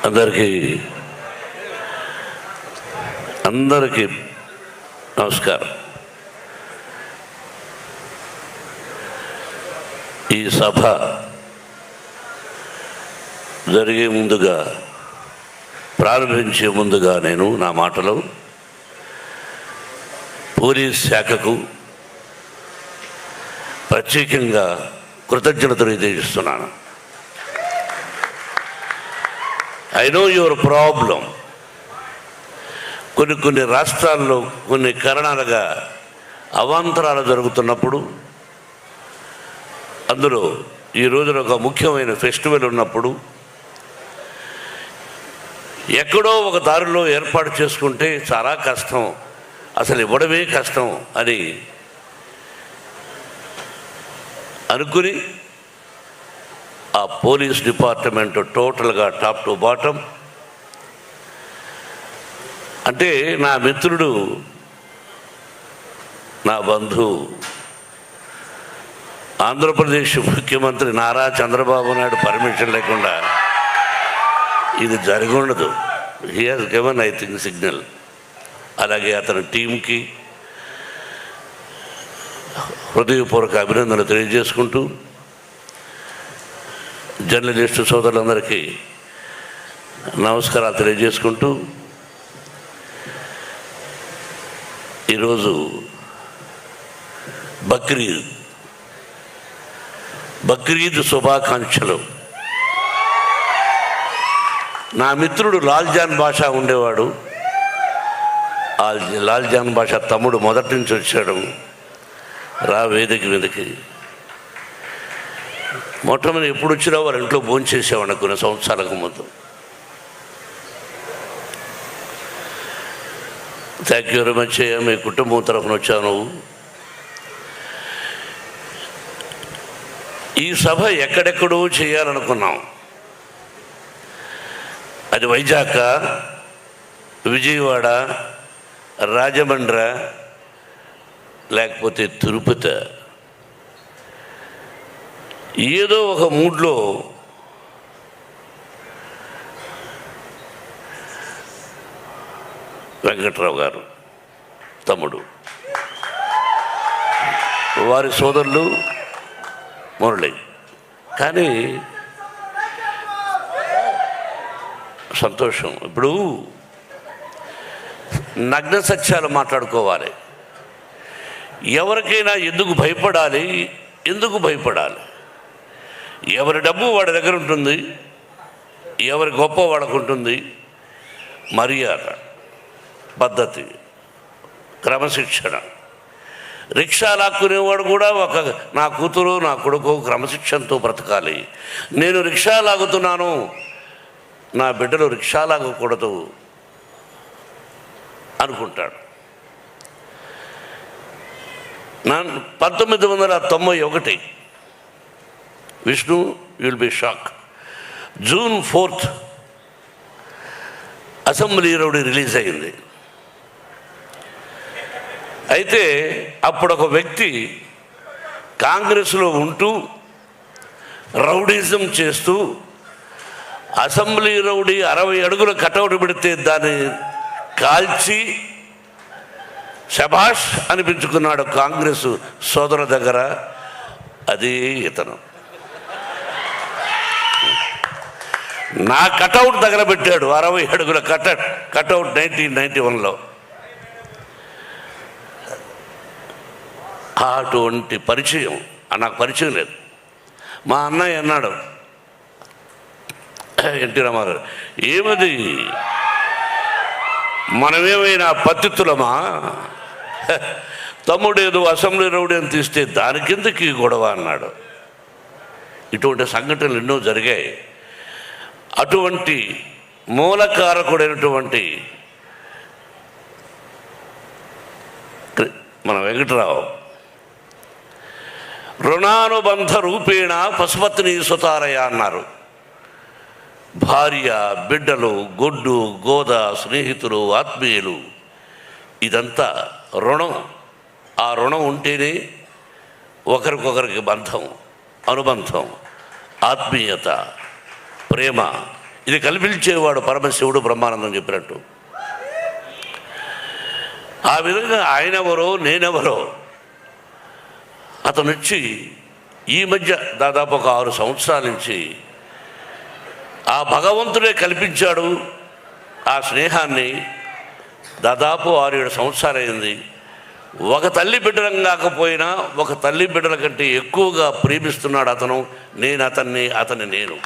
అందరికీ నమస్కారం. ఈ సభ జరిగే ముందుగా, ప్రారంభించే ముందుగా నేను నా మాటలో పోలీస్ శాఖకు ప్రత్యేకంగా కృతజ్ఞతలు తెలియజేస్తున్నాను. I know your problem. కొన్ని రాష్ట్రాల్లో కొన్ని కారణాలుగా అవాంతరాలు జరుగుతున్నప్పుడు, అందులో ఈ రోజున ఒక ముఖ్యమైన ఫెస్టివల్ ఉన్నప్పుడు ఎక్కడో ఒక దారిలో ఏర్పాటు చేసుకుంటే చాలా కష్టం, అసలు ఇవ్వడమే కష్టం అని అనుకుని ఆ పోలీస్ డిపార్ట్మెంట్ టోటల్గా టాప్ టు బాటమ్, అంటే నా మిత్రుడు, నా బంధువు, ఆంధ్రప్రదేశ్ ముఖ్యమంత్రి నారా చంద్రబాబు నాయుడు పర్మిషన్ లేకుండా ఇది జరిగి ఉండదు. He has given I think signal. అలాగే అతని టీంకి హృదయపూర్వక అభినందనలు తెలియజేసుకుంటూ, జర్నలిస్టు సోదరులందరికీ నమస్కారాలు తెలియజేసుకుంటూ, ఈరోజు బక్రీద్ శుభాకాంక్షలు. నా మిత్రుడు లాల్జాన్ బాషా ఉండేవాడు. లాల్జాన్ బాషా తమ్ముడు మొదటి నుంచి వచ్చాడు రా వేదిక మీదకి. మొట్టమొదటి ఎప్పుడు వచ్చినా వారి ఇంట్లో భోంచేసేవాడు కొన్ని సంవత్సరాలకు ముందు. Thank you very much. మీ కుటుంబం తరఫున వచ్చావు నువ్వు. ఈ సభ ఎక్కడెక్కడో చేయాలనుకున్నాం. అది వైజాగ్, విజయవాడ, రాజమండ్రి, లేకపోతే తిరుపతి. ఏదో ఒక మూడ్లో వెంకట్రావు గారు తమ్ముడు, వారి సోదరులు మురళి. కానీ సంతోషం. ఇప్పుడు నగ్న సత్యాలు మాట్లాడుకోవాలి. ఎవరికైనా ఎందుకు భయపడాలి? ఎవరి డబ్బు వాడి దగ్గర ఉంటుంది, ఎవరి గొప్ప వాళ్ళకు ఉంటుంది. మర్యాద, పద్ధతి, క్రమశిక్షణ. రిక్షా లాక్కునేవాడు కూడా నా కూతురు, నా కొడుకు క్రమశిక్షణతో బ్రతకాలి. నేను రిక్షా లాగుతున్నాను, నా బిడ్డలు రిక్షా లాగకూడదు అనుకుంటాడు. 1991 Vishnu, will be shock, June 4th assembly rowdy release అయింది. అయితే అప్పుడు ఒక వ్యక్తి కాంగ్రెస్లో ఉంటూ రౌడీజం చేస్తూ అసెంబ్లీ రౌడీ 60 అడుగుల కటౌట్ పెడితే దాన్ని కాల్చి శభాష్ అనిపించుకున్నాడు కాంగ్రెస్ సోదరు దగ్గర. అది ఇతను నా కటౌట్ దగ్గర పెట్టాడు, 60 అడుగుల కటౌట్ 1991లో. అటువంటి పరిచయం నాకు పరిచయం లేదు. మా అన్నయ్య అన్నాడు, ఎన్టీ రామారావు, ఏమది మనమేమైనా పత్తితులమా? తమ్ముడు ఏదో అసెంబ్లీ రౌడీ అని తీస్తే దానికిందకి గొడవ అన్నాడు. ఇటువంటి సంఘటనలు ఎన్నో జరిగాయి. అటువంటి మూలకారకుడైనటువంటి మన వెంకటరావు రుణానుబంధ రూపేణ పశుపతిని సుతారయ అన్నారు. భార్య, బిడ్డలు, గొడ్డు, గోద, స్నేహితులు, ఆత్మీయులు, ఇదంతా రుణం. ఆ రుణం ఉంటేనే ఒకరికొకరికి బంధం, అనుబంధం, ఆత్మీయత, ప్రేమ ఇది కల్పించేవాడు పరమశివుడు బ్రహ్మానందం చెప్పినట్టు. ఆ విధంగా ఆయనెవరో నేనెవరో అతను వచ్చి ఈ మధ్య దాదాపు ఒక 6 సంవత్సరాల నుంచి ఆ భగవంతుడే కల్పించాడు ఆ స్నేహాన్ని. దాదాపు 6-7 సంవత్సరాలైంది. ఒక తల్లి బిడ్డలం కాకపోయినా ఒక తల్లి బిడ్డల కంటే ఎక్కువగా ప్రేమిస్తున్నాడు అతను. నేను అతన్ని, అతని నేను.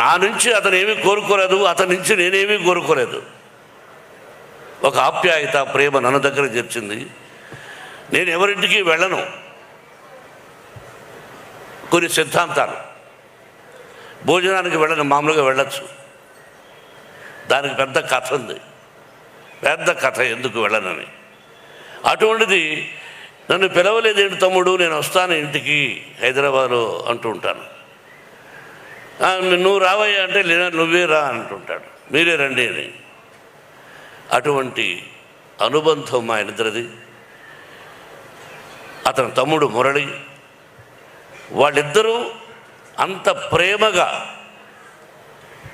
నా నుంచి అతను ఏమీ కోరుకోలేదు, అతని నుంచి నేనేమీ కోరుకోలేదు. ఒక ఆప్యాయత, ప్రేమ నన్ను దగ్గర చేర్చింది. నేను ఎవరింటికి వెళ్ళను. కొన్ని సిద్ధాంతాలు, భోజనానికి వెళ్ళను, మామూలుగా వెళ్ళచ్చు. దానికి పెద్ద కథ ఉంది, పెద్ద కథ ఎందుకు వెళ్ళనని. అటువంటిది నన్ను పిలవలేదేంటి తమ్ముడు, నేను వస్తాను ఇంటికి హైదరాబాద్లో అంటూ ఉంటాను. నువ్వు రావయ్యా అంటే లేదా నువ్వే రా అంటుంటాడు, మీరే రండి అని. అటువంటి అనుబంధం మా ఇద్దరిది. అతని తమ్ముడు మురళి, వాళ్ళిద్దరూ అంత ప్రేమగా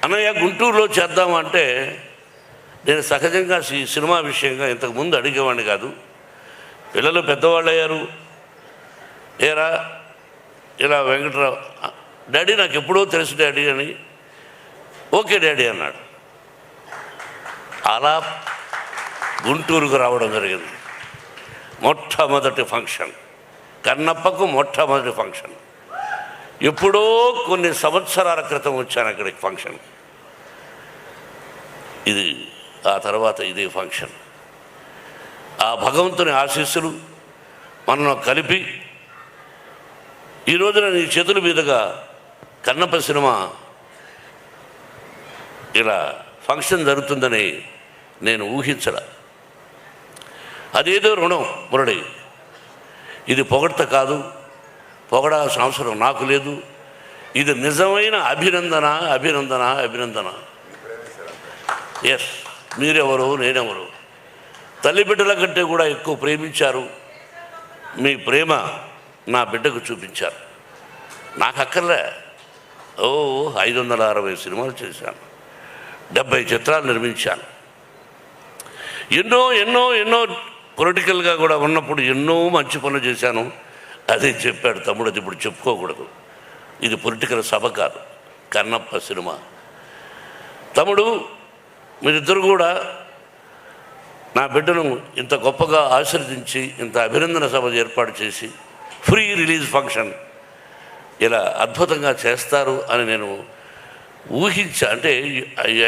అన్నయ్య గుంటూరులో చేద్దామంటే నేను సహజంగా ఈ సినిమా విషయంగా ఇంతకుముందు అడిగేవాడిని కాదు. పిల్లలు పెద్దవాళ్ళు అయ్యారు. ఏరా ఇలా వెంకటరావు, డాడీ నాకు ఎప్పుడో తెలుసు డాడీ అని. ఓకే డాడీ అన్నాడు. అలా గుంటూరుకు రావడం జరిగింది. మొట్టమొదటి ఫంక్షన్, కన్నప్పకు మొట్టమొదటి ఫంక్షన్. ఎప్పుడో కొన్ని సంవత్సరాల క్రితం వచ్చాను అక్కడికి ఫంక్షన్. ఇది ఆ తర్వాత ఇదే ఫంక్షన్. ఆ భగవంతుని ఆశీస్సులు మనను కలిపి ఈ రోజున నీ చేతుల మీదుగా కన్నప్ప సినిమా ఇలా ఫంక్షన్ జరుగుతుందని నేను ఊహించల. అదేదో రుణం మురళి. ఇది పొగడ్త కాదు, పొగడాల్సిన అవసరం నాకు లేదు. ఇది నిజమైన అభినందన, అభినందన, అభినందన. ఎస్, మీరెవరు, నేనెవరు. తల్లి బిడ్డల కంటే కూడా ఎక్కువ ప్రేమించారు. మీ ప్రేమ నా బిడ్డకు చూపించారు. నాకు అక్కర్లే. 560 సినిమాలు చేశాను, 70 చిత్రాలు నిర్మించాను. ఎన్నో ఎన్నో ఎన్నో పొలిటికల్గా కూడా ఉన్నప్పుడు ఎన్నో మంచి పనులు చేశాను. అదే చెప్పాడు తమ్ముడు, అది ఇప్పుడు చెప్పుకోకూడదు. ఇది పొలిటికల్ సభ కాదు, కన్నప్ప సినిమా. తమ్ముడు, మీరిద్దరు కూడా నా బిడ్డను ఇంత గొప్పగా ఆశీర్వదించి ఇంత అభినందన సభ ఏర్పాటు చేసి ఫ్రీ రిలీజ్ ఫంక్షన్ ఇలా అద్భుతంగా చేస్తారు అని నేను ఊహించా. అంటే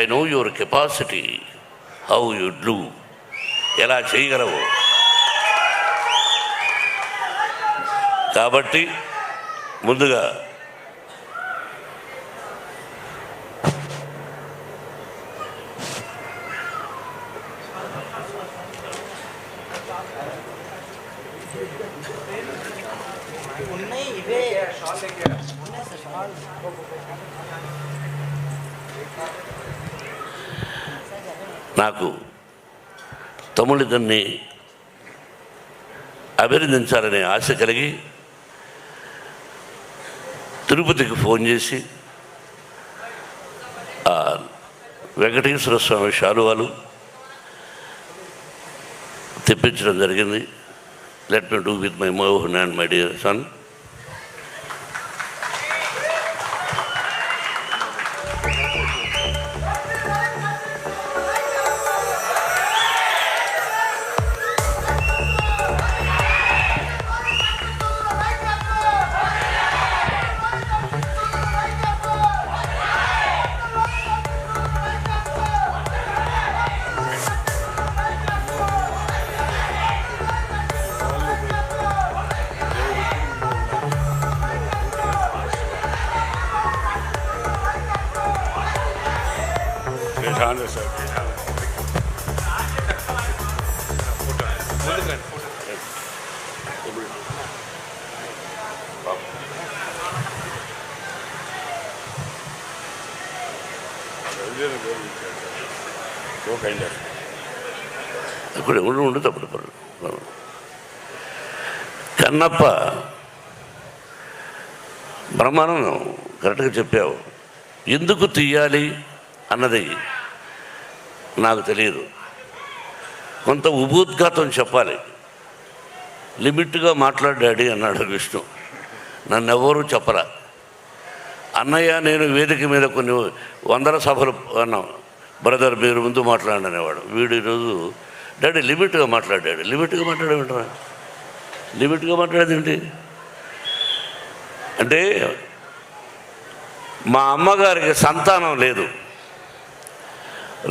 I know your capacity, how you do, ఎలా చేయగలవు. కాబట్టి ముందుగా నాకు తమ్ముడిద్దరిని అభినందించాలనే ఆశ కలిగి తిరుపతికి ఫోన్ చేసి వెంకటేశ్వర స్వామి శాలువాలు తెప్పించడం జరిగింది. Let me do with my Mohan and my dear son. అక్కడ ఉండు తప్పుడు కన్నప్ప బ్రహ్మానందం కరెక్ట్గా చెప్పావు. ఎందుకు తీయాలి అన్నది నాకు తెలియదు. కొంత ఉపోద్ఘాతం చెప్పాలి. లిమిట్గా మాట్లాడాడి అన్నాడు విష్ణు. నన్ను ఎవరూ చెప్పరా. అన్నయ్య నేను వేదిక మీద కొన్ని వందల సభలు అన్నాం, బ్రదర్ మీరు ముందు మాట్లాడనేవాడు. వీడు ఈరోజు డాడీ లిమిట్గా మాట్లాడాడు. లిమిట్గా మాట్లాడేమిట్రా? లిమిట్గా మాట్లాడేది ఏంటి అంటే, మా అమ్మగారికి సంతానం లేదు.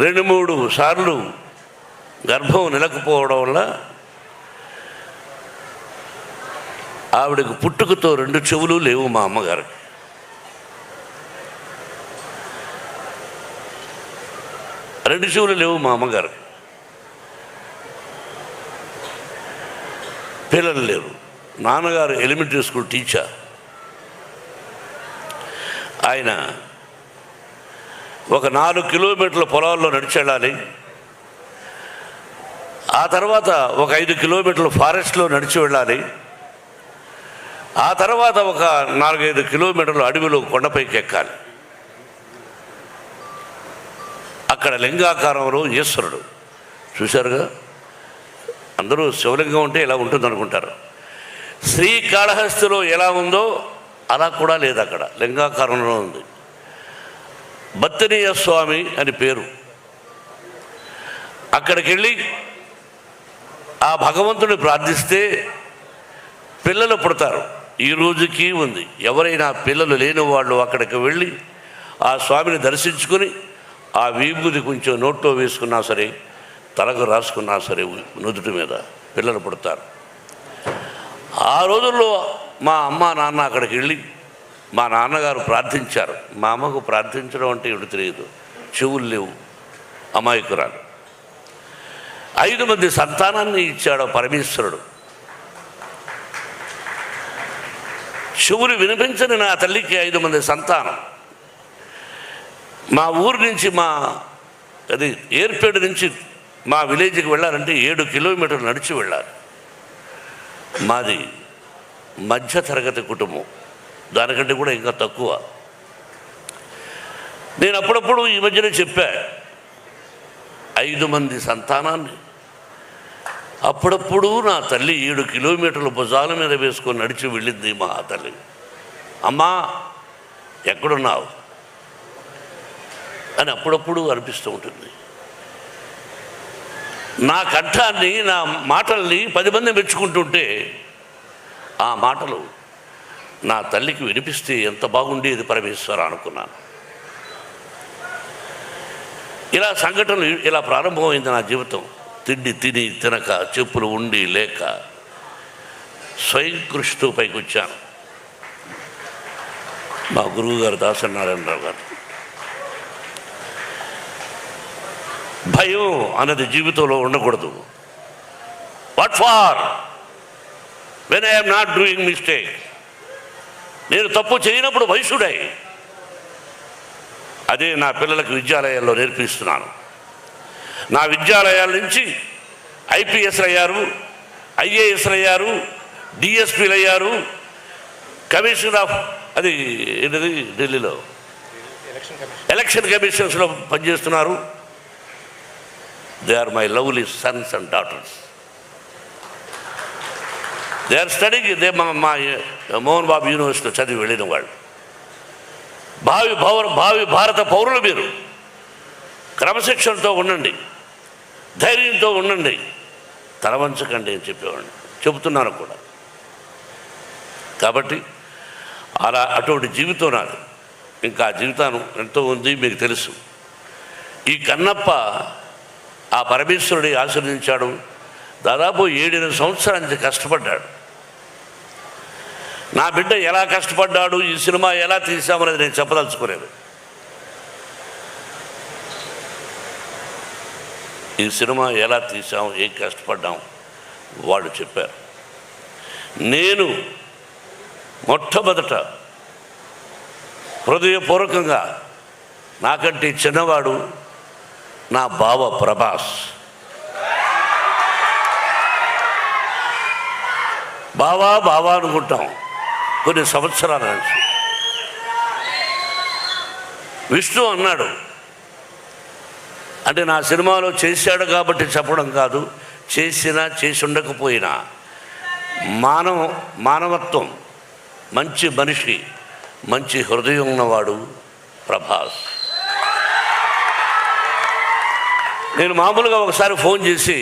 2-3 సార్లు గర్భం నిలకపోవడం వల్ల ఆవిడకు పుట్టుకతో 2 చెవులు లేవు. మా అమ్మగారికి 2 చెవులు లేవు. మా అమ్మగారికి పిల్లలు లేరు. నాన్నగారు ఎలిమెంటరీ స్కూల్ టీచర్. ఆయన ఒక 4 కిలోమీటర్ల పొలాల్లో నడిచి వెళ్ళాలి. ఆ తర్వాత ఒక 5 కిలోమీటర్ల ఫారెస్ట్లో నడిచి వెళ్ళాలి. ఆ తర్వాత ఒక 4-5 కిలోమీటర్ల అడవిలో కొండపైకి ఎక్కాలి. అక్కడ లింగాకారంలో ఈశ్వరుడు చూశారుగా. అందరూ శివలింగం ఉంటే ఇలా ఉంటుంది అనుకుంటారు. శ్రీకాళహస్తిలో ఎలా ఉందో అలా కూడా లేదు, అక్కడ లింగాకారంలో ఉంది. బత్తనీయ స్వామి అని పేరు. అక్కడికి వెళ్ళి ఆ భగవంతుని ప్రార్థిస్తే పిల్లలు పుడతారు. ఈ రోజుకి ఉంది. ఎవరైనా పిల్లలు లేని వాళ్ళు అక్కడికి వెళ్ళి ఆ స్వామిని దర్శించుకొని ఆ విభూది కొంచెం నోట్లో వేసుకున్నా సరే, తలకు రాసుకున్నా సరే, నుదుటి మీద పిల్లలు పుడతారు. ఆ రోజుల్లో మా అమ్మ నాన్న అక్కడికి వెళ్ళి మా నాన్నగారు ప్రార్థించారు. మా అమ్మకు ప్రార్థించడం అంటే ఏమిటి తెలియదు, చెవులు లేవు, అమాయకురాలు. 5 మంది సంతానాన్ని ఇచ్చాడు పరమేశ్వరుడు. చెవులు వినిపించని నా తల్లికి 5 మంది సంతానం. మా ఊరు నుంచి అది ఏర్పేడు నుంచి మా విలేజ్కి వెళ్ళాలంటే 7 కిలోమీటర్లు నడిచి వెళ్ళాలి. మాది మధ్య తరగతి కుటుంబం, దానికంటే కూడా ఇంకా తక్కువ. నేను అప్పుడప్పుడు ఈ మధ్యనే చెప్పా, 5 మంది సంతానాన్ని అప్పుడప్పుడు నా తల్లి 7 కిలోమీటర్ల భుజాల మీద వేసుకొని నడిచి వెళ్ళింది మా తల్లి. అమ్మా ఎక్కడున్నావు అని అప్పుడప్పుడు అనిపిస్తూ ఉంటుంది. నా కంఠాన్ని, నా మాటల్ని 10 మంది మెచ్చుకుంటుంటే ఆ మాటలు నా తల్లికి వినిపిస్తే ఎంత బాగుండేది పరమేశ్వర అనుకున్నాను. ఇలా సంఘటనలు ఇలా ప్రారంభమైంది నా జీవితం. తిండి తిని తినక, చెప్పులు ఉండి లేక స్వయం కృషితో పైకి వచ్చాను. మా గురువు గారు దాసనారాయణరావు గారు, భయం అన్నది జీవితంలో ఉండకూడదు. What for when I'm not doing mistake. నేను తప్పు చేయనప్పుడు వయసుడై అదే నా పిల్లలకు విద్యాలయాల్లో నేర్పిస్తున్నాను. నా విద్యాలయాల నుంచి ఐపీఎస్లు అయ్యారు, ఐఏఎస్లు అయ్యారు, డిఎస్పీలు అయ్యారు, కమిషనర్ ఆఫ్ అది ఏంటది ఢిల్లీలో ఎలక్షన్ కమిషన్స్లో పనిచేస్తున్నారు. They are my lovely sons and daughters. They are studying. మా మోహన్ బాబు యూనివర్సిటీలో చదివి వెళ్ళిన వాళ్ళు. భావి భారత పౌరులు మీరు. క్రమశిక్షణతో ఉండండి, ధైర్యంతో ఉండండి, తలవంచకండి అని చెప్పేవాడిని, చెబుతున్నాను కూడా. కాబట్టి అటువంటి జీవితం నాది. ఇంకా జీవితాన్ని ఎంతో ఉంది, మీకు తెలుసు. ఈ కన్నప్ప ఆ పరమేశ్వరుడి ఆశీర్వదించాడు. దాదాపు 7-8 సంవత్సరాల నుంచి కష్టపడ్డాడు. నా బిడ్డ ఎలా కష్టపడ్డాడు, ఈ సినిమా ఎలా తీసామనేది నేను చెప్పదలుచుకోలేదు. ఈ సినిమా ఎలా తీసాం, ఏం కష్టపడ్డాం వాళ్ళు చెప్పారు. నేను మొట్టమొదట హృదయపూర్వకంగా నాకంటే చిన్నవాడు నా బావ ప్రభాస్. బావా అనుకుంటాం కొన్ని సంవత్సరాల నుంచి. విష్ణు అన్నాడు, అంటే నా సినిమాలో చేశాడు కాబట్టి చెప్పడం కాదు, చేసినా చేసి ఉండకపోయినా మానవత్వం, మంచి మనిషి, మంచి హృదయం ఉన్నవాడు ప్రభాస్. నేను మామూలుగా ఒకసారి ఫోన్ చేసి,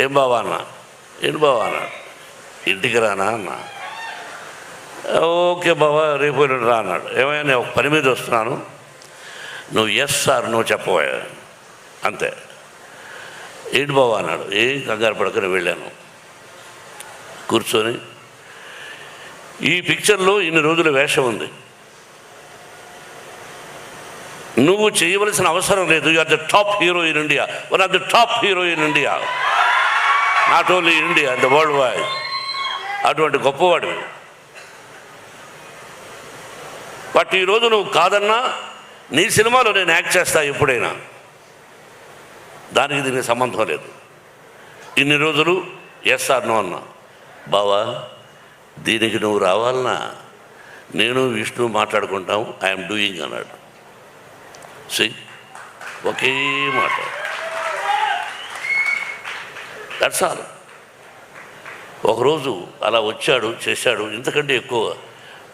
ఏం బావా అన్నా, ఏంటి బావా అన్నాడు, ఇంటికి రానా అన్నా. ఓకే బావా రేపు రా అన్నాడు. ఏమైనా నేను ఒక పని మీద వస్తున్నాను, నువ్వు ఎస్ సార్ నువ్వు చెప్పవా అంతే. ఏంటి బావా అన్నాడు. ఏం కంగారు పడకని వెళ్ళాను. కూర్చొని, ఈ పిక్చర్లో ఇన్ని రోజుల వేషం ఉంది, నువ్వు చేయవలసిన అవసరం లేదు. You are the top hero in India, one of the top hero in India, not only India, the world wide. అటువంటి గొప్పవాడు. బట్ ఈరోజు నువ్వు కాదన్నా నీ సినిమాలో నేను యాక్ట్ చేస్తా ఎప్పుడైనా, దానికి దీనికి సంబంధం లేదు. ఇన్ని రోజులు ఎస్ ఆర్ నో అన్నా. బావా దీనికి నువ్వు రావాలన్నా నేను విష్ణు మాట్లాడుకుంటాం, ఐఎమ్ డూయింగ్ అన్నాడు. ఒకే మాట, దట్స్ ఆల్. ఒకరోజు అలా వచ్చాడు, చేశాడు. ఇంతకంటే ఎక్కువ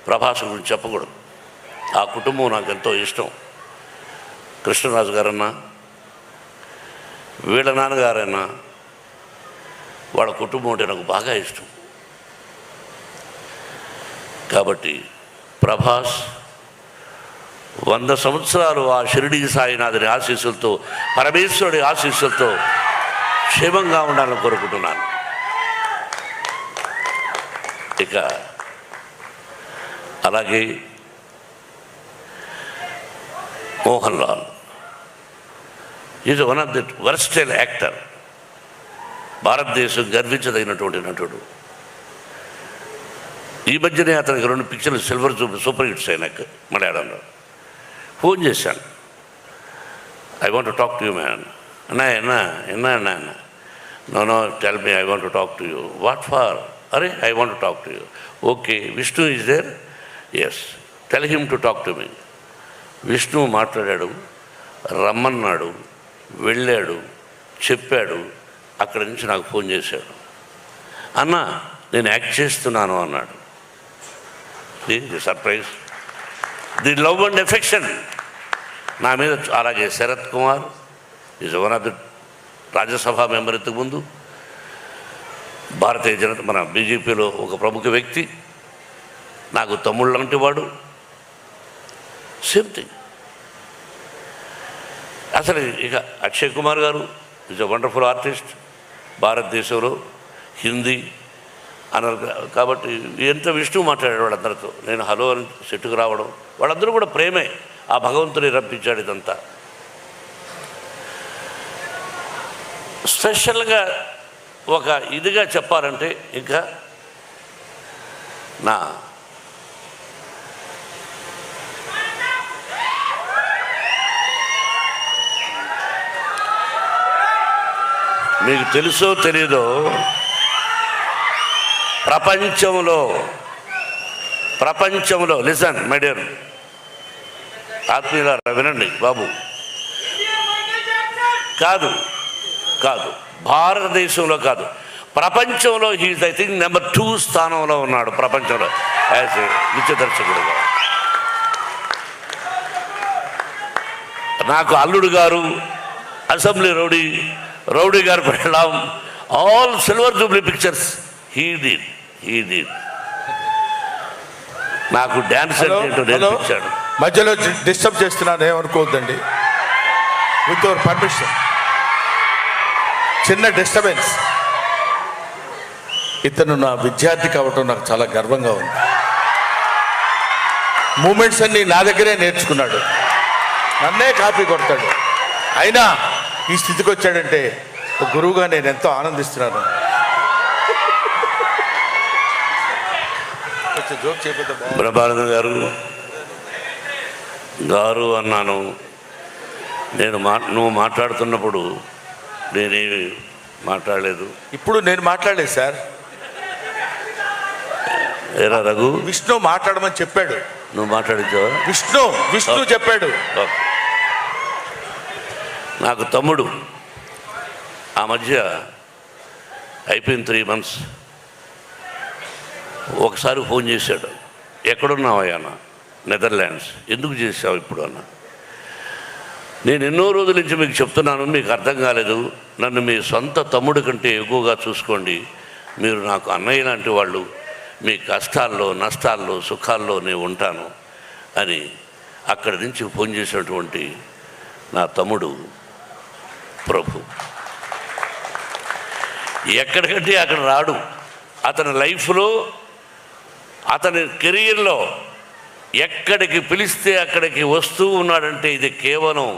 ప్రభాస్ గురించి చెప్పకూడదు. ఆ కుటుంబం నాకు ఎంతో ఇష్టం. కృష్ణరాజు గారన్నా, వీళ్ళ నాన్నగారన్నా, వాళ్ళ కుటుంబం అంటే నాకు బాగా ఇష్టం. కాబట్టి ప్రభాస్ 100 సంవత్సరాలు ఆ షిరిడీ సాయినాథుని ఆశీస్సులతో, పరమేశ్వరుడి ఆశీస్సులతో క్షేమంగా ఉండాలని కోరుకుంటున్నాను. ఇక అలాగే Mohan Lal is one of the versatile actor. భారతదేశం గర్వించదగినటువంటి నటుడు. ఈ మధ్యనే అతనికి 2 పిక్చర్లు సిల్వర్ సూపర్ హిట్స్ అయినాక మలయాళంలో. ఫోన్ చేశాను, I want to talk to you man. అన్నా no tell me, I want to talk to you. What for? అరే I want to talk to you. Okay, Vishnu is there? Yes, tell him to talk to me. Vishnu మాట్లాడాడు, రమ్మన్నాడు, వెళ్ళాడు, చెప్పాడు. అక్కడి నుంచి నాకు phone చేశాడు, అన్నా నేను యాక్ట్ చేస్తున్నాను అన్నాడు. Surprise, the love and affection నా మీద. అలాగే Sarath Kumar is one of the Rajya Sabha member, ఇంతకుముందు భారతీయ జనతా మన బీజేపీలో ఒక ప్రముఖ వ్యక్తి, నాకు తమ్ముళ్ళు లాంటి వాడు. Same thing. అసలు ఇక అక్షయ్ కుమార్ గారు ఈజ్ అ వండర్ఫుల్ ఆర్టిస్ట్. భారతదేశంలో హిందీ అన్నారు కాబట్టి ఎంత విష్ణు మాట్లాడాడు వాళ్ళందరితో. నేను హలో అని సెట్టుకు రావడం, వాళ్ళందరూ కూడా ప్రేమే. ఆ భగవంతుని రప్పించాడు. ఇదంతా స్పెషల్గా ఒక ఇదిగా చెప్పాలంటే ఇంకా నా మీకు తెలుసో తెలీదో, ప్రపంచంలో లిసన్ మై డియర్ ఆత్మీయులారా, వినండి బాబు. కాదు భారతదేశంలో కాదు, ప్రపంచంలో హీఈస్ ఐ థింక్ నెంబర్ 2 స్థానంలో ఉన్నాడు ప్రపంచంలో యాజ్ ఏ నృత్య దర్శకుడుగా. నాకు అల్లుడు గారు, అసెంబ్లీ రౌడీ గారు పెళ్ళాం, all silver Jubilee pictures he did. నాకు డ్యాన్స్ అంటే నేర్పించాడు. మధ్యలో డిస్టర్బ్ చేస్తున్నాను, ఏమనుకోవద్దండి. విత్ యువర్ పర్మిషన్, చిన్న డిస్టర్బెన్స్. ఇతను నా విద్యార్థి కావటం నాకు చాలా గర్వంగా ఉంది. మూమెంట్స్ అన్నీ నా దగ్గరే నేర్చుకున్నాడు, నన్నే కాపీ కొడతాడు. అయినా ఈ స్థితికి వచ్చాడంటే ఒక గురువుగా నేను ఎంతో ఆనందిస్తున్నాను. జోక్ చేయకపోతే బ్రహ్మానంద గారు అన్నాను. నువ్వు మాట్లాడుతున్నప్పుడు నేనేమి మాట్లాడలేదు. ఇప్పుడు నేను మాట్లాడలేదు సార్. ఏరా రఘు, విష్ణు మాట్లాడమని చెప్పాడు. నువ్వు మాట్లాడించావా? విష్ణు చెప్పాడు. నాకు తమ్ముడు ఆ మధ్య అయిపోయింది 3 months, ఒకసారి ఫోన్ చేశాడు. ఎక్కడున్నావయ్యా అన్న? నెదర్లాండ్స్. ఎందుకు చేసావు ఇప్పుడు అన్న? నేను ఎన్నో రోజుల నుంచి మీకు చెప్తున్నాను, మీకు అర్థం కాలేదు. నన్ను మీ సొంత తమ్ముడి కంటే ఎక్కువగా చూసుకోండి. మీరు నాకు అన్నయ్య లాంటి వాళ్ళు. మీ కష్టాల్లో, నష్టాల్లో, సుఖాల్లో నేను ఉంటాను అని అక్కడి నుంచి ఫోన్ చేసినటువంటి నా తమ్ముడు ప్రభు. ఎక్కడికంటే అక్కడ రాడు. అతని లైఫ్లో, అతని కెరీర్లో ఎక్కడికి పిలిస్తే అక్కడికి వస్తూ ఉన్నాడంటే ఇది కేవలం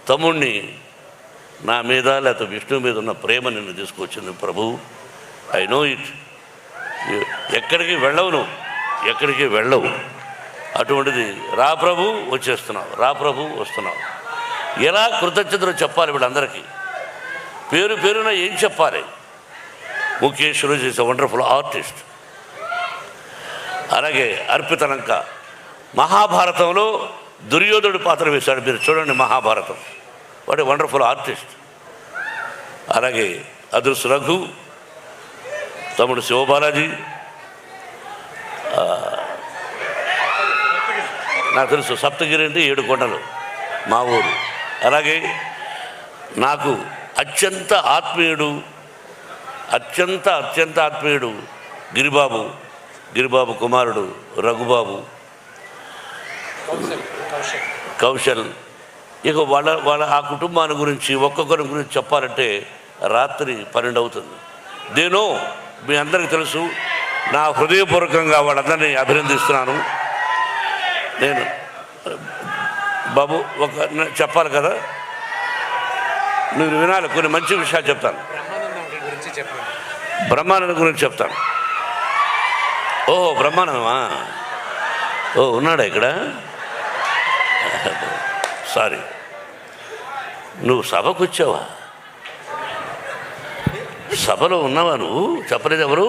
తమ్ముడిని నా మీద లేకపోతే విష్ణు మీద ఉన్న ప్రేమ నిన్ను తీసుకొచ్చింది ప్రభు. I know it. ఎక్కడికి వెళ్ళవు, నువ్వు ఎక్కడికి వెళ్ళవు. అటువంటిది రా ప్రభు వచ్చేస్తున్నావు, రా ప్రభు వస్తున్నావు. ఎలా కృతజ్ఞతలు చెప్పాలి వీళ్ళందరికీ? పేరు పేరున ఏం చెప్పాలి? ముఖేష్ రోజు ఈజ్ ఎ వండర్ఫుల్ ఆర్టిస్ట్. అలాగే అర్పితనంక మహాభారతంలో దుర్యోధనుడు పాత్ర వేశాడు. మీరు చూడండి మహాభారతం. వాడు వండర్ఫుల్ ఆర్టిస్ట్. అలాగే అదృశ్య రఘు, తమ్ముడు శివబాలాజీ, నాకు తెలుసు సప్తగిరి అంటే 7 కొండలు మా ఊరు. అలాగే నాకు అత్యంత ఆత్మీయుడు గిరిబాబు కుమారుడు రఘుబాబు, కౌశల్. ఇక వాళ్ళ ఆ కుటుంబాన్ని గురించి ఒక్కొక్కరి గురించి చెప్పాలంటే రాత్రి 12 అవుతుంది. దేనో మీ అందరికీ తెలుసు. నా హృదయపూర్వకంగా వాళ్ళందరినీ అభినందిస్తున్నాను. నేను బాబు చెప్పాలి కదా, మీరు వినాలి. కొన్ని మంచి విషయాలు చెప్తాను. బ్రహ్మానందం గురించి చెప్తాను. ఓహో, బ్రహ్మానందమా? ఓ, ఉన్నాడా ఇక్కడ? సారీ, నువ్వు సభకు వచ్చావా? సభలో ఉన్నావా నువ్వు? చెప్పలేదు ఎవరు?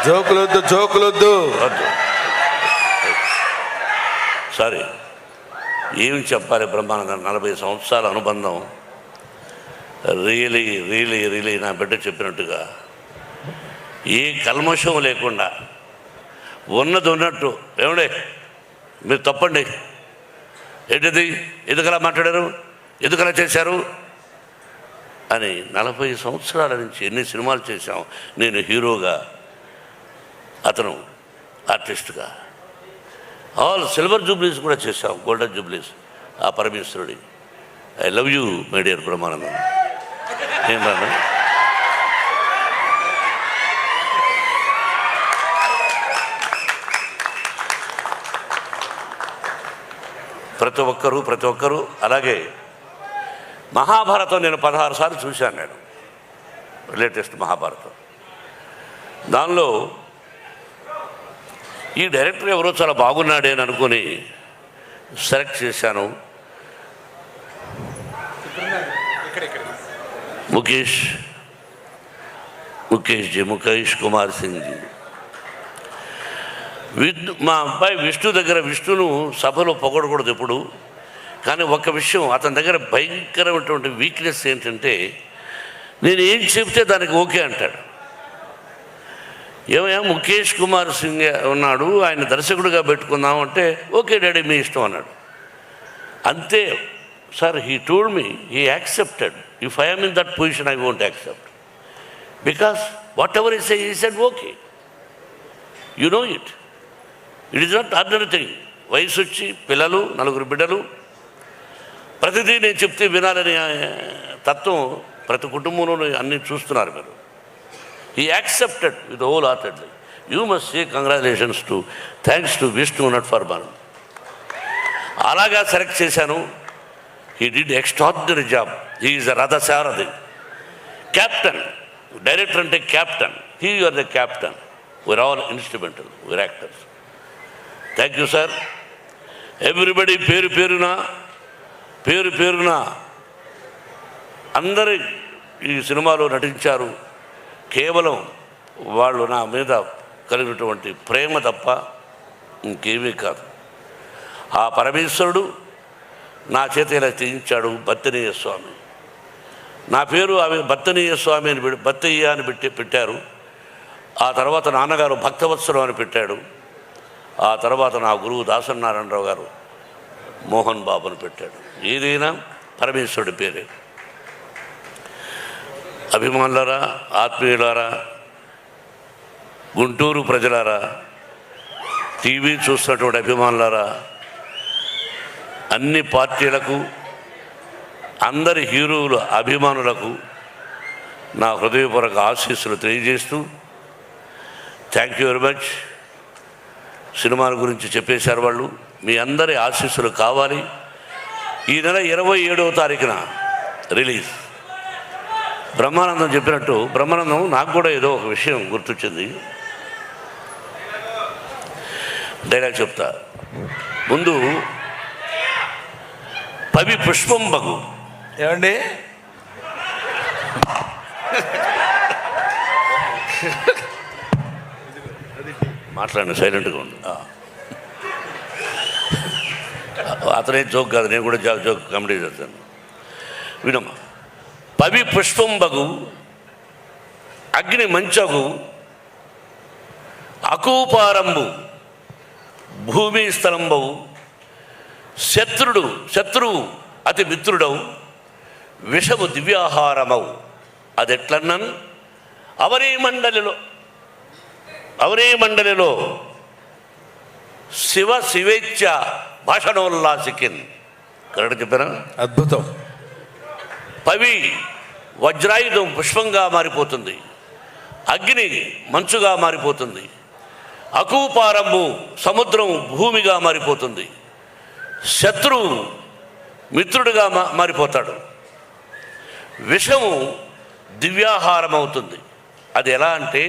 జోకులొద్దు, జోకులొద్దు. సారీ, ఏమి చెప్పాలి? బ్రహ్మానందం 40 సంవత్సరాల అనుబంధం. రియలీ నా బిడ్డ చెప్పినట్టుగా ఏ కల్మషం లేకుండా ఉన్నది ఉన్నట్టు. ఏమండే మీరు తప్పండి, ఏంటిది, ఎందుకలా మాట్లాడారు, ఎందుకలా చేశారు అని 40 సంవత్సరాల నుంచి ఎన్ని సినిమాలు చేశాం. నేను హీరోగా, అతను ఆర్టిస్ట్గా. ఆల్ సిల్వర్ జూబ్లీస్ కూడా చేశాం, గోల్డెన్ జూబ్లీస్. ఆ పరమేశ్వరుడి. I love you my dear Brahmanandam. ఏం రాను? ప్రతి ఒక్కరూ. అలాగే మహాభారతం నేను 16 సార్లు చూశాను. నేను లేటెస్ట్ మహాభారతం. దానిలో ఈ డైరెక్టర్ ఎవరో చాలా బాగున్నాడే అని అనుకుని సెలెక్ట్ చేశాను. ముఖేష్ కుమార్ సింగ్ జీ. మా అబ్బాయి విష్ణును సభలో పొగడకూడదు ఎప్పుడు. కానీ ఒక్క విషయం, అతని దగ్గర భయంకరమైనటువంటి వీక్నెస్ ఏంటంటే, నేను ఏం చెప్తే దానికి ఓకే అంటాడు. ఏమయ్యా ముఖేష్ కుమార్ సింగ్ ఉన్నాడు, ఆయన దర్శకుడిగా పెట్టుకుందాం అంటే ఓకే డాడీ మీ ఇష్టం అన్నాడు. అంతే sir. He told me he accepted. If I am in that position I won't accept, because whatever he said okay. You know it is not ordinary thing. వయసు వచ్చి పిల్లలు, 4 బిడ్డలు, ప్రతిదీ నేను చెప్తే వినాలని తత్వం ప్రతి కుటుంబంలోనూ అన్నీ చూస్తున్నారు మీరు. He accepted with wholeheartedly. You must say congratulations to, thanks to Vishnu Nat Farman. అలాగా సెలెక్ట్ చేశాను. He did extraordinary job. He is a Radha Saradi. Captain. Director అంటే captain. He are the captain. We're all instrumental. We're actors. Thank you, sir. Everybody పేరు పేరున అందరూ ఈ సినిమాలో నటించారు. కేవలం వాళ్ళు నా మీద కలిగినటువంటి ప్రేమ తప్ప ఇంకేమీ కాదు. ఆ పరమేశ్వరుడు నా చేత ఇలా చేయించాడు. బత్తనీయ స్వామి, నా పేరు ఆమె బత్తనీయ స్వామి అని బత్తయ్య అని పెట్టారు. ఆ తర్వాత నాన్నగారు భక్తవత్సరం అని పెట్టాడు. ఆ తర్వాత నా గురువు దాసనారాయణరావు గారు మోహన్ బాబుని పెట్టాడు. ఏదైనా పరమేశ్వరుడి పేరే. అభిమానులారా, ఆత్మీయులారా, గుంటూరు ప్రజలారా, టీవీ చూస్తున్నటువంటి అభిమానులారా, అన్ని పార్టీలకు, అందరి హీరోల అభిమానులకు నా హృదయపూర్వక ఆశీస్సులు తెలియజేస్తూ, థ్యాంక్ యూ వెరీ మచ్. సినిమాల గురించి చెప్పేశారు వాళ్ళు. మీ అందరి ఆశీస్సులు కావాలి. ఈ నెల 27వ తారీఖున రిలీజ్. బ్రహ్మానందం చెప్పినట్టు, బ్రహ్మానందం నాకు కూడా ఏదో ఒక విషయం గుర్తొచ్చింది. డైలాగ్ చెప్తా. ముందు పవి పుష్పం బగు. ఏమండి, మాట్లాడండి, సైలెంట్గా ఉండు. అతనే జోక్ కాదు, నేను కూడా జోక్ కామెడీ చేస్తాను. వినమ్మా. పవి పుష్పం బగు, అగ్ని మంచగు, అకూపారంబు, భూమి స్థలంబవు, శత్రువు అతి మిత్రుడవు, విషము దివ్యాహారమవు. అదెట్లన్నన్ అవరే మండలిలో శివేచ్ఛ భాషణోల్లాసికిన్. కరెక్ట్ చెప్పారా? అద్భుతం. పవి వజ్రాయుధం పుష్పంగా మారిపోతుంది, అగ్ని మంచుగా మారిపోతుంది, అకూపారంబు సముద్రం భూమిగా మారిపోతుంది, శత్రువు మిత్రుడిగా మారిపోతాడు, విషము దివ్యాహారం అవుతుంది. అది ఎలా అంటే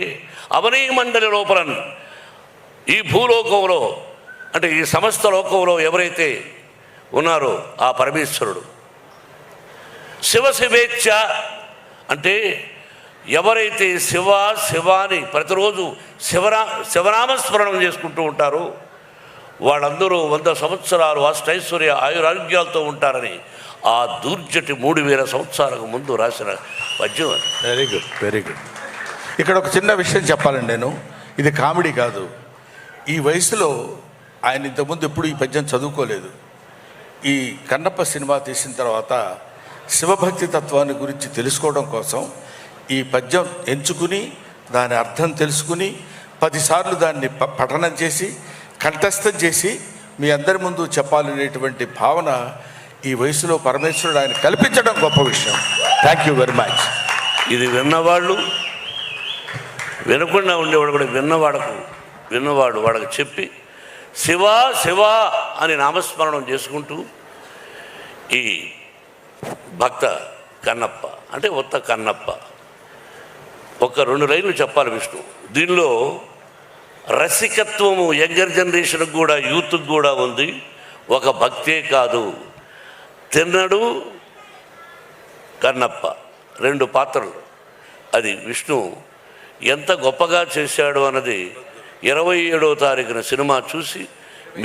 అవనీ మండలి లోపల, ఈ భూలోకంలో అంటే ఈ సమస్త లోకంలో ఎవరైతే ఉన్నారో ఆ పరమేశ్వరుడు. శివేచ్ఛ అంటే ఎవరైతే శివాని ప్రతిరోజు శివనామస్మరణం చేసుకుంటూ ఉంటారో వాళ్ళందరూ 100 సంవత్సరాలు అష్టైశ్వర్య ఆయురారోగ్యాలతో ఉంటారని ఆ దూర్జటి 3000 సంవత్సరాలకు ముందు రాసిన పద్యం. Very good, very good. ఇక్కడ ఒక చిన్న విషయం చెప్పాలండి. నేను ఇది కామెడీ కాదు. ఈ వయసులో ఆయన ఇంతకుముందు ఎప్పుడు ఈ పద్యం చదువుకోలేదు. ఈ కన్నప్ప సినిమా తీసిన తర్వాత శివభక్తి తత్వాన్ని గురించి తెలుసుకోవడం కోసం ఈ పద్యం ఎంచుకుని దాని అర్థం తెలుసుకుని 10 సార్లు దాన్ని పఠనం చేసి కంఠస్థం చేసి మీ అందరి ముందు చెప్పాలనేటువంటి భావన ఈ వయసులో పరమేశ్వరుడు ఆయన కల్పించడం గొప్ప విషయం. Thank you very much. ఇది విన్నవాళ్ళు, వినకుండా ఉండేవాడు కూడా విన్నవాడు వాళ్ళకి చెప్పి శివా అని నామస్మరణం చేసుకుంటూ ఈ భక్త కన్నప్ప అంటే ఉత్త కన్నప్ప ఒక 2 లైన్లు చెప్పాలి విష్ణు. దీనిలో రసికత్వము యంగర్ జనరేషన్కి కూడా, యూత్కి కూడా ఉంది. ఒక భక్తే కాదు, తిన్నడు కన్నప్ప 2 పాత్రలు. అది విష్ణు ఎంత గొప్పగా చేశాడు అన్నది 27వ తారీఖున సినిమా చూసి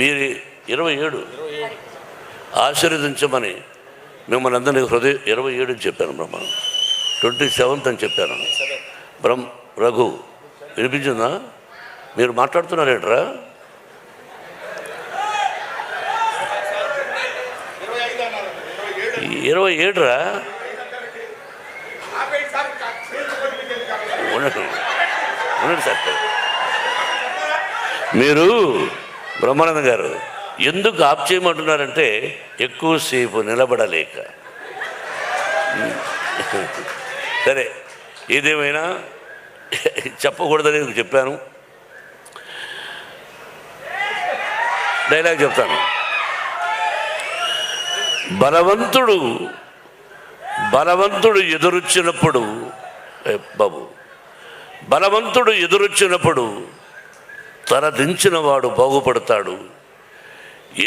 మీరు 27 ఆశీర్వదించమని మిమ్మల్ని అందరినీ 27 అని చెప్పాను. బ్రహ్మ 27th అని చెప్పాను. రఘు వినిపించిందా? మీరు మాట్లాడుతున్నారేంట్రా? 27 రా. ఉండండి సార్. మీరు బ్రహ్మానంద గారు ఎందుకు ఆప్ చేయమంటున్నారంటే ఎక్కువసేపు నిలబడలేక. సరే, ఏదేమైనా చెప్పకూడదని చెప్పాను. డైలాగ్ చెప్తాను. బలవంతుడు ఎదురొచ్చినప్పుడు బలవంతుడు ఎదురొచ్చినప్పుడు తల దించిన వాడు బాగుపడతాడు,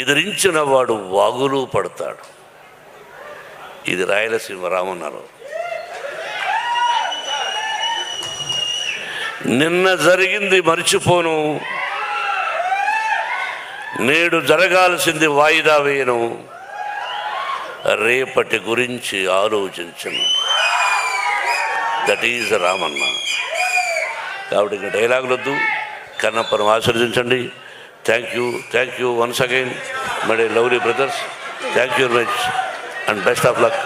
ఎదిరించిన వాడు వాగులు పడతాడు. ఇది రాయలసీమ రామన్నారు. నిన్న జరిగింది మర్చిపోను, నేడు జరగాల్సింది వాయిదా వేయను, రేపటి గురించి ఆలోచించను. That is Ramanna. కాబట్టి ఇంకా డైలాగులు వద్దు, కన్నప్పను ఆశీర్వదించండి. Thank you once again my lovely brothers. Thank you very much and best of luck.